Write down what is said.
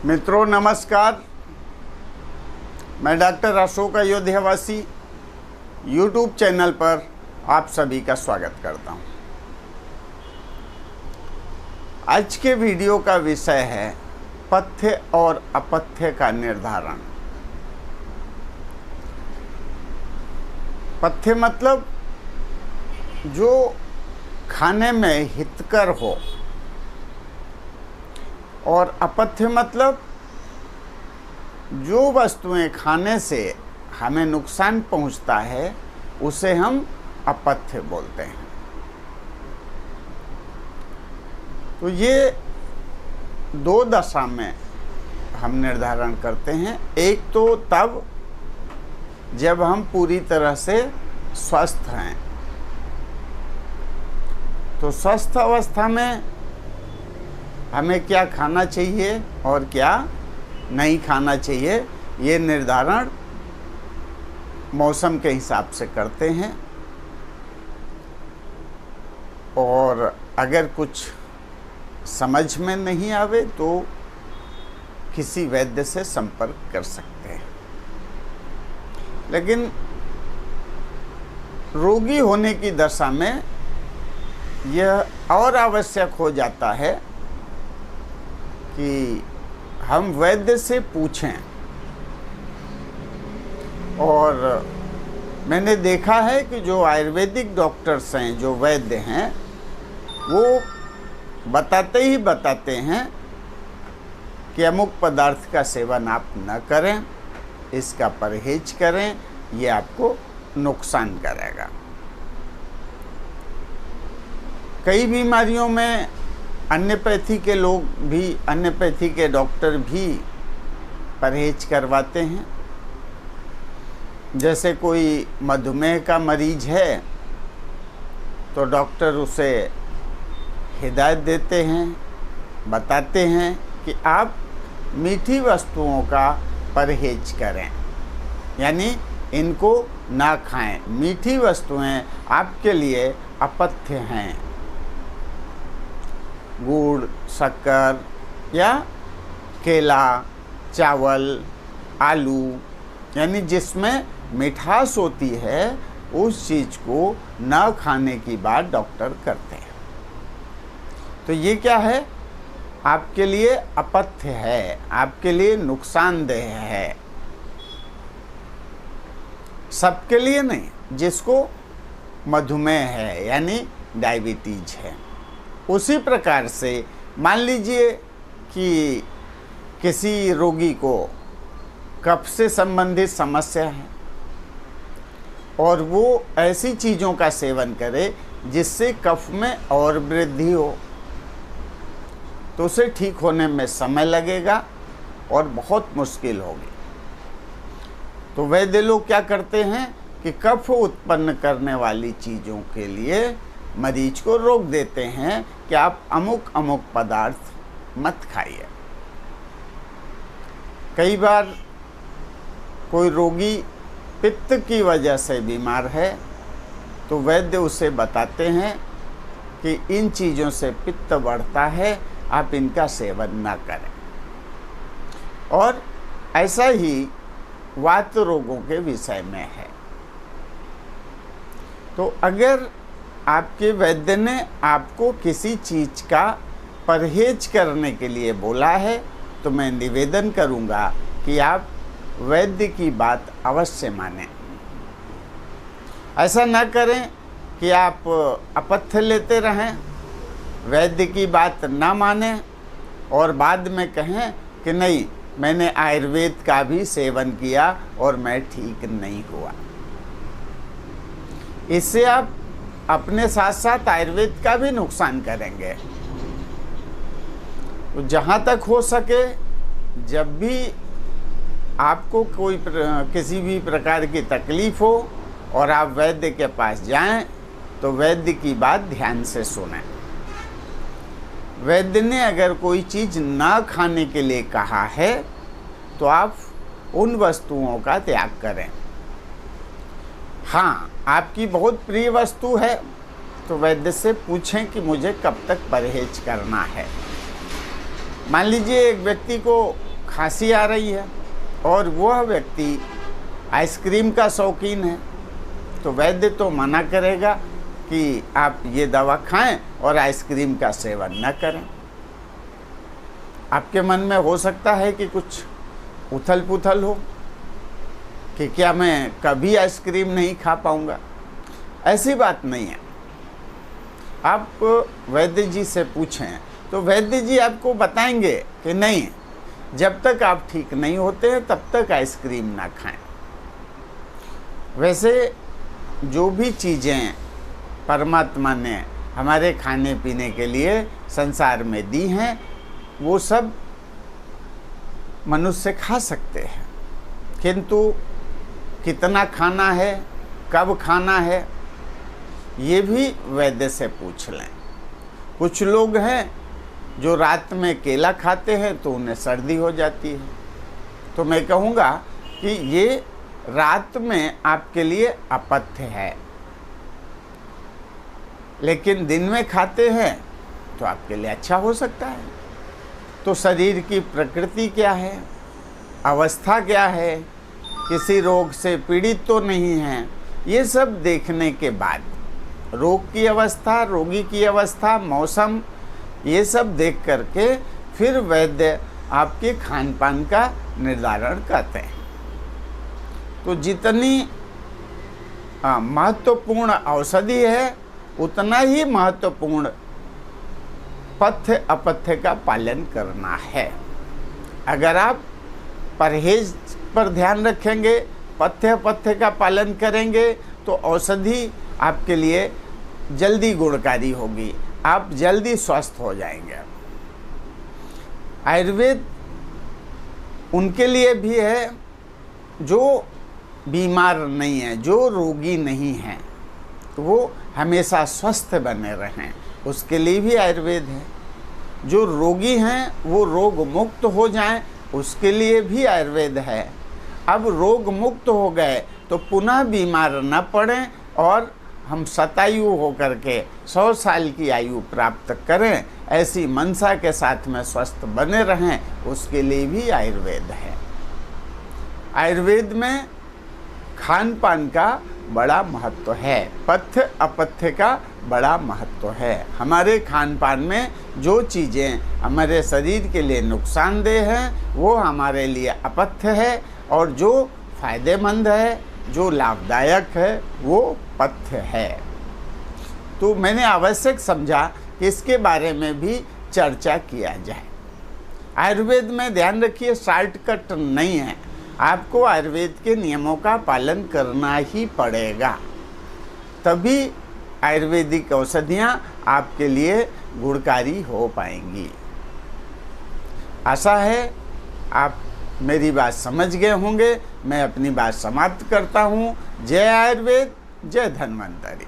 मित्रों नमस्कार। मैं डॉक्टर अशोक अयोध्यावासी यूट्यूब चैनल पर आप सभी का स्वागत करता हूं। आज के वीडियो का विषय है पथ्य और अपथ्य का निर्धारण। पथ्य मतलब जो खाने में हितकर हो और अपथ्य मतलब जो वस्तुएं खाने से हमें नुकसान पहुंचता है उसे हम अपथ्य बोलते हैं। तो ये दो दशा में हम निर्धारण करते हैं। एक तो तब जब हम पूरी तरह से स्वस्थ हैं, तो स्वस्थ अवस्था में हमें क्या खाना चाहिए और क्या नहीं खाना चाहिए, ये निर्धारण मौसम के हिसाब से करते हैं। और अगर कुछ समझ में नहीं आवे तो किसी वैद्य से संपर्क कर सकते हैं। लेकिन रोगी होने की दशा में यह और आवश्यक हो जाता है कि हम वैद्य से पूछें। और मैंने देखा है कि जो आयुर्वेदिक डॉक्टर्स हैं, जो वैद्य हैं, वो बताते हैं कि अमुक पदार्थ का सेवन आप न करें, इसका परहेज करें, ये आपको नुकसान करेगा। कई बीमारियों में अन्यपैथी के लोग भी, अन्यपैथी के डॉक्टर भी परहेज करवाते हैं। जैसे कोई मधुमेह का मरीज है तो डॉक्टर उसे हिदायत देते हैं, बताते हैं कि आप मीठी वस्तुओं का परहेज करें, यानी इनको ना खाएं। मीठी वस्तुएं आपके लिए अपथ्य हैं। गुड़, शक्कर या केला, चावल, आलू, यानी जिसमें मिठास होती है उस चीज़ को न खाने की बात डॉक्टर करते हैं। तो ये क्या है? आपके लिए अपथ्य है, आपके लिए नुकसानदेह है। सबके लिए नहीं, जिसको मधुमेह है यानी डायबिटीज है। उसी प्रकार से मान लीजिए कि किसी रोगी को कफ से संबंधित समस्या है और वो ऐसी चीज़ों का सेवन करे जिससे कफ में और वृद्धि हो, तो उसे ठीक होने में समय लगेगा और बहुत मुश्किल होगी। तो वैद्य लोग क्या करते हैं कि कफ उत्पन्न करने वाली चीज़ों के लिए मरीज को रोक देते हैं कि आप अमुक अमुक पदार्थ मत खाइए। कई बार कोई रोगी पित्त की वजह से बीमार है तो वैद्य उसे बताते हैं कि इन चीज़ों से पित्त बढ़ता है, आप इनका सेवन ना करें। और ऐसा ही वात रोगों के विषय में है। तो अगर आपके वैद्य ने आपको किसी चीज़ का परहेज करने के लिए बोला है तो मैं निवेदन करूंगा कि आप वैद्य की बात अवश्य मानें। ऐसा न करें कि आप अपथ्य लेते रहें, वैद्य की बात ना मानें और बाद में कहें कि नहीं, मैंने आयुर्वेद का भी सेवन किया और मैं ठीक नहीं हुआ। इससे आप अपने साथ साथ आयुर्वेद का भी नुकसान करेंगे। तो जहाँ तक हो सके, जब भी आपको कोई किसी भी प्रकार की तकलीफ हो और आप वैद्य के पास जाएं तो वैद्य की बात ध्यान से सुनें। वैद्य ने अगर कोई चीज़ ना खाने के लिए कहा है तो आप उन वस्तुओं का त्याग करें। हाँ, आपकी बहुत प्रिय वस्तु है तो वैद्य से पूछें कि मुझे कब तक परहेज करना है। मान लीजिए एक व्यक्ति को खांसी आ रही है और वह व्यक्ति आइसक्रीम का शौकीन है, तो वैद्य तो मना करेगा कि आप ये दवा खाएं और आइसक्रीम का सेवन न करें। आपके मन में हो सकता है कि कुछ उथल पुथल हो कि क्या मैं कभी आइसक्रीम नहीं खा पाऊंगा। ऐसी बात नहीं है। आप वैद्य जी से पूछें तो वैद्य जी आपको बताएंगे कि नहीं, जब तक आप ठीक नहीं होते हैं तब तक आइसक्रीम ना खाएं। वैसे जो भी चीज़ें परमात्मा ने हमारे खाने पीने के लिए संसार में दी हैं, वो सब मनुष्य खा सकते हैं, किंतु कितना खाना है, कब खाना है, ये भी वैद्य से पूछ लें। कुछ लोग हैं जो रात में केला खाते हैं तो उन्हें सर्दी हो जाती है, तो मैं कहूँगा कि ये रात में आपके लिए अपथ्य है, लेकिन दिन में खाते हैं तो आपके लिए अच्छा हो सकता है। तो शरीर की प्रकृति क्या है, अवस्था क्या है, किसी रोग से पीड़ित तो नहीं है, ये सब देखने के बाद रोग की अवस्था, रोगी की अवस्था, मौसम, ये सब देख करके फिर वैद्य आपके खान पान का निर्धारण करते हैं। तो जितनी महत्वपूर्ण औषधि है उतना ही महत्वपूर्ण पथ्य अपथ्य का पालन करना है। अगर आप परहेज पर ध्यान रखेंगे, पथ्य अपथ्य का पालन करेंगे, तो औषधि आपके लिए जल्दी गुणकारी होगी, आप जल्दी स्वस्थ हो जाएंगे। आयुर्वेद उनके लिए भी है जो बीमार नहीं है, जो रोगी नहीं है, तो वो हमेशा स्वस्थ बने रहें, उसके लिए भी आयुर्वेद है। जो रोगी हैं वो रोग मुक्त हो जाएं, उसके लिए भी आयुर्वेद है। अब रोग मुक्त हो गए तो पुनः बीमार न पड़ें और हम शतायु होकर के 100 साल की आयु प्राप्त करें, ऐसी मनसा के साथ में स्वस्थ बने रहें, उसके लिए भी आयुर्वेद है। आयुर्वेद में खान पान का बड़ा महत्व है, पथ्य अपथ्य का बड़ा महत्व है। हमारे खान पान में जो चीज़ें हमारे शरीर के लिए नुकसानदेह हैं वो हमारे लिए अपथ्य है, और जो फायदेमंद है, जो लाभदायक है, वो पथ्य है। तो मैंने आवश्यक समझा कि इसके बारे में भी चर्चा किया जाए। आयुर्वेद में ध्यान रखिए, शॉर्टकट नहीं है, आपको आयुर्वेद के नियमों का पालन करना ही पड़ेगा, तभी आयुर्वेदिक औषधियाँ आपके लिए गुणकारी हो पाएंगी। आशा है आप मेरी बात समझ गए होंगे। मैं अपनी बात समाप्त करता हूँ। जय आयुर्वेद, जय धन्वंतरि।